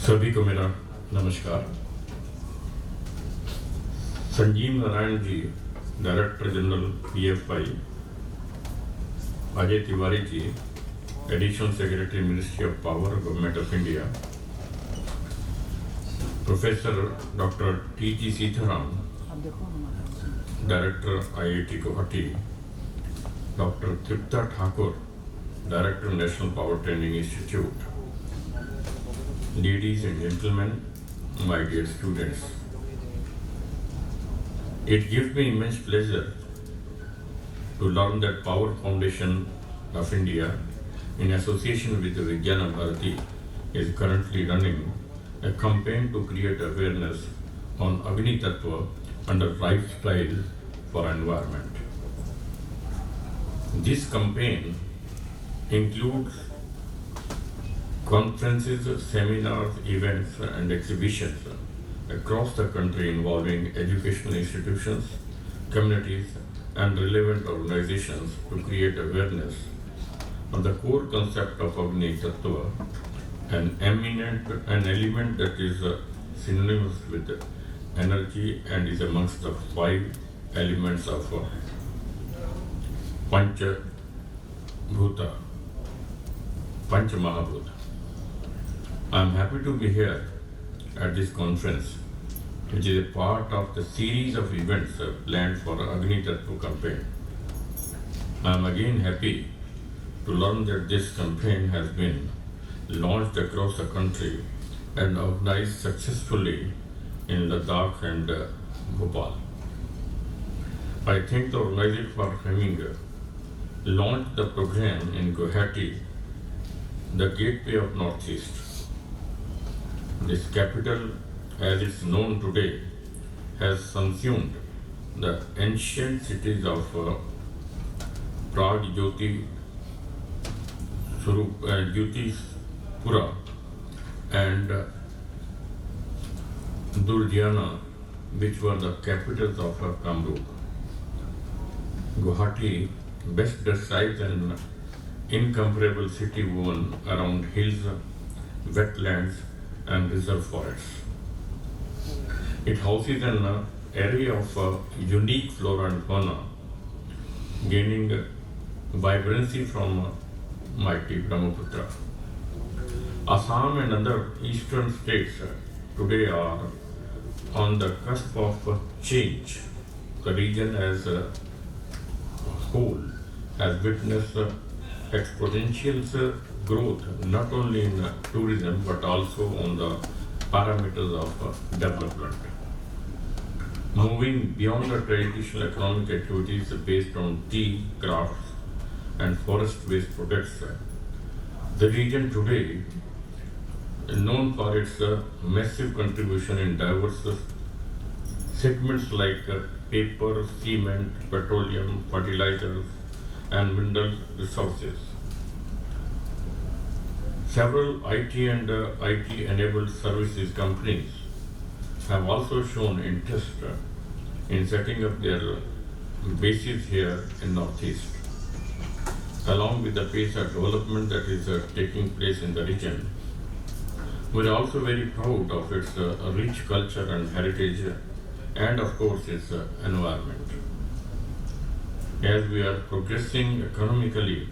सभी को मेरा नमस्कार। Sanjeev Narayan ji, director general PFI, Ajay Tiwari ji, additional secretary ministry of power government of India, professor doctor T.G. Sitaram, director IIT Guwahati, doctor Tripta Thakur, director national power training institute, ladies and gentlemen, my dear students, it gives me immense pleasure to learn that Power Foundation of India, in association with the Vijnana Bharati, is currently running a campaign to create awareness on Agni Tattva and the lifestyle for environment. This campaign includes conferences, seminars, events, and exhibitions across the country involving educational institutions, communities, and relevant organizations to create awareness on the core concept of Agni Tattva, an element that is synonymous with energy and is amongst the 5 elements of Pancha Mahabhuta. I am happy to be here at this conference, which is a part of the series of events planned for Agni Tattva Campaign. I am again happy to learn that this campaign has been launched across the country and organized successfully in Ladakh and Bhopal. I thank the organizer for having launched the program in Guwahati, the gateway of Northeast. This capital, as it's known today, has subsumed the ancient cities of Pragjyoti, Jyotishpura and Durjana, which were the capitals of Kamrup. Guwahati best describes an incomparable city woven around hills, wetlands, and reserve forests. It houses an array of unique flora and fauna, gaining vibrancy from mighty Brahmaputra. Assam and other eastern states today are on the cusp of change. The region as a whole has witnessed exponential growth not only in tourism but also on the parameters of development. Moving beyond the traditional economic activities based on tea, crafts, and forest-based products, the region today is known for its massive contribution in diverse segments like paper, cement, petroleum, fertilizers, and mineral resources. Several IT and IT-enabled services companies have also shown interest in setting up their bases here in Northeast. Along with the pace of development that is taking place in the region, we are also very proud of its rich culture and heritage and of course its environment. As we are progressing economically,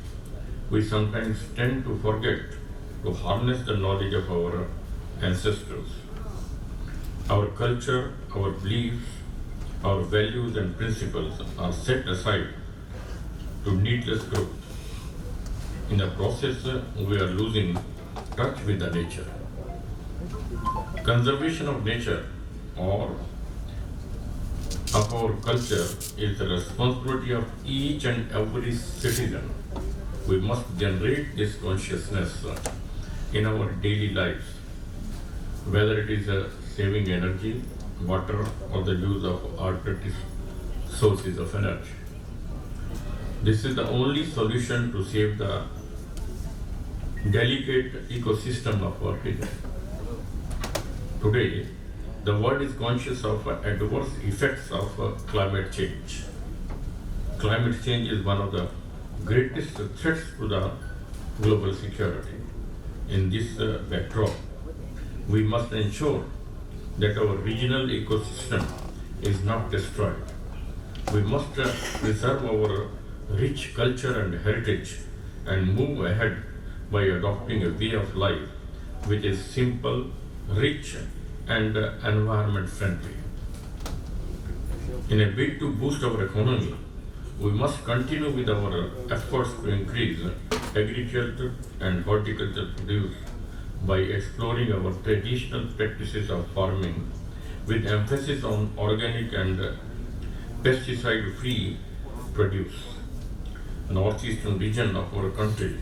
we sometimes tend to forget to harness the knowledge of our ancestors. Our culture, our beliefs, our values and principles are set aside to needless growth. In the process, we are losing touch with the nature. Conservation of nature or of our culture is the responsibility of each and every citizen. We must generate this consciousness in our daily lives, whether it is saving energy, water, or the use of alternative sources of energy. This is the only solution to save the delicate ecosystem of our region. Today, the world is conscious of adverse effects of climate change. Climate change is one of the greatest threats to the global security. In this backdrop, We must ensure that our regional ecosystem is not destroyed. We must preserve our rich culture and heritage and move ahead by adopting a way of life which is simple, rich, and environment friendly. In a bid to boost our economy, we must continue with our efforts to increase agriculture and horticulture produce by exploring our traditional practices of farming with emphasis on organic and pesticide-free produce. The northeastern region of our country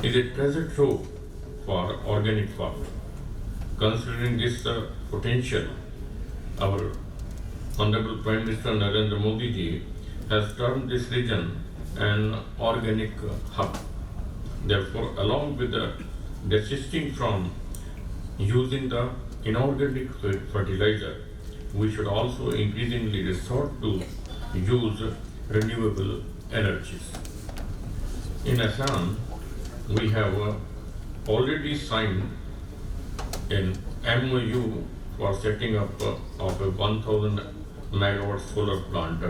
is a treasure trove for organic farming. Considering this potential, our Honorable Prime Minister Narendra Modi ji has termed this region an organic hub. Therefore, along with desisting from using the inorganic fertilizer, we should also increasingly resort to use renewable energies. In Assam, we have already signed an MOU for setting up of a 1000 megawatt solar plant.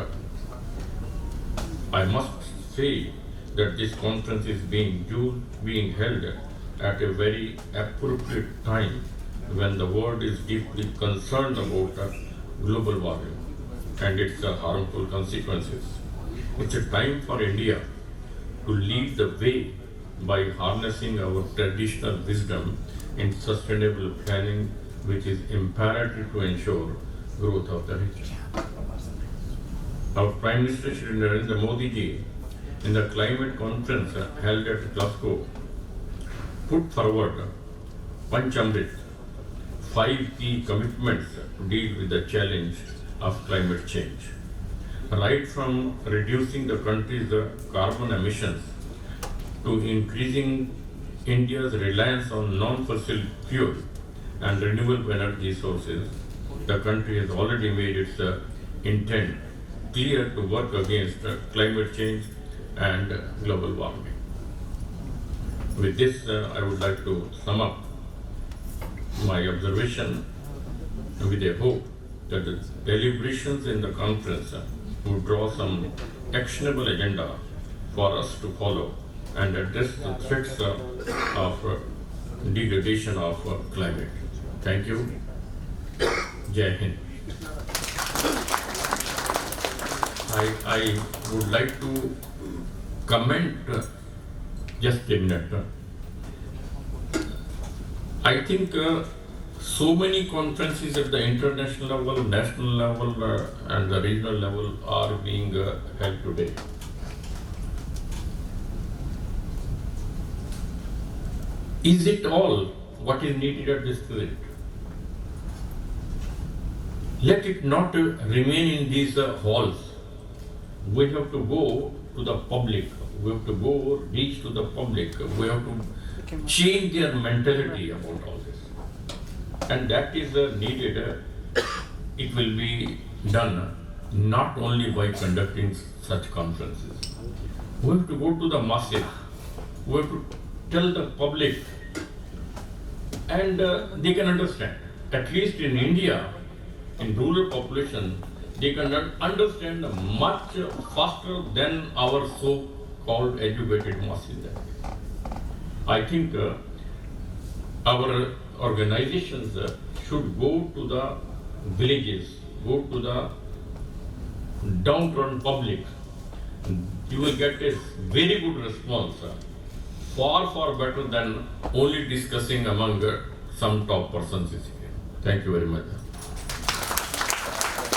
I must say that this conference is being held at a very appropriate time when the world is deeply concerned about global warming and its harmful consequences. It's a time for India to lead the way by harnessing our traditional wisdom in sustainable planning, which is imperative to ensure growth of the region. Our Prime Minister Shri Narendra Modi ji, in the climate conference held at Glasgow, put forward Panchamrit, 5 key commitments to deal with the challenge of climate change. Right from reducing the country's carbon emissions to increasing India's reliance on non-fossil fuel and renewable energy sources, the country has already made its intent clear to work against climate change and global warming. With this, I would like to sum up my observation with a hope that the deliberations in the conference would draw some actionable agenda for us to follow and address the threats of degradation of climate. Thank you. Jai Hind. I would like to comment just a minute. I think so many conferences at the international level, national level, and the regional level are being held today. Is it all what is needed at this point? Let it not remain in these halls. We have to go to the public. We have to go reach to the public. We have to change their mentality about all this. And that is needed. It will be done not only by conducting such conferences. We have to go to the masses. We have to tell the public, and they can understand. At least in India, in rural population, they can understand much faster than our so-called educated masses. I think our organizations should go to the villages, go to the downtrodden public. You will get a very good response, far better than only discussing among some top persons. Thank you very much.